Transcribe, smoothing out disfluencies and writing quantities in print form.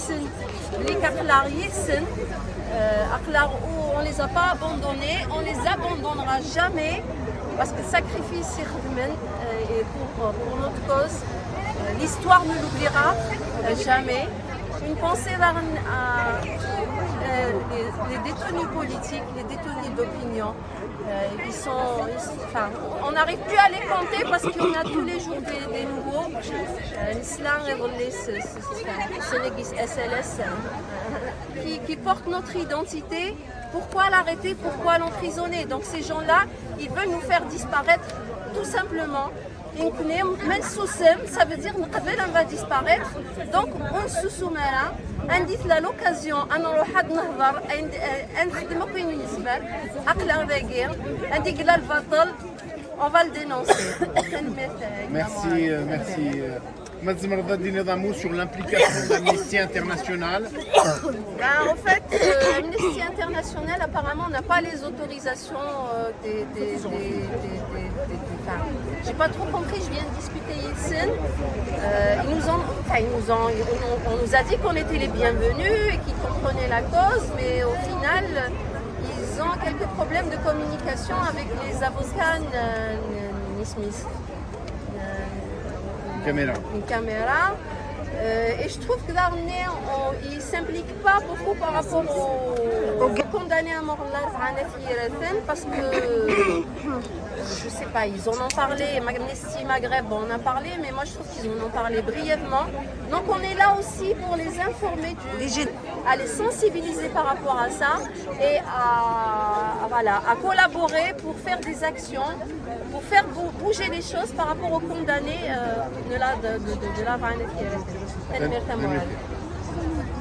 Yitsen, les Kaklar Yitsen, on les a pas abandonnés, on les abandonnera jamais parce que le sacrifice et pour notre cause, l'histoire ne l'oubliera jamais. Une pensée vers les détenus politiques, les détenus d'opinion. On n'arrive plus à les compter parce qu'on a tous les jours des nouveaux. L'islam SLS qui portent notre identité. Pourquoi l'arrêter? Pourquoi l'emprisonner? Donc ces gens-là, ils veulent nous faire disparaître tout simplement. Ça veut dire qu'on va disparaître. Donc on se soumet là. On a l'occasion on va le dénoncer. Merci. Madame Mardadi, un mot sur l'implication d'Amnesty International. En fait, Amnesty International apparemment n'a pas les autorisations j'ai pas trop compris, je viens de discuter Yitsen. On nous a dit qu'on était les bienvenus et qu'ils comprenaient la cause, mais au final, ils ont quelques problèmes de communication avec les avocats Smith. Une caméra. Et je trouve que Darné, il ne s'implique pas beaucoup par rapport aux condamnés à mort parce que, je ne sais pas, ils en ont parlé, Amnesty Maghreb on en a parlé, mais moi je trouve qu'ils en ont parlé brièvement. Donc on est là aussi pour les informer, à les sensibiliser par rapport à ça et à collaborer pour faire des actions, pour faire bouger les choses par rapport aux condamnés de la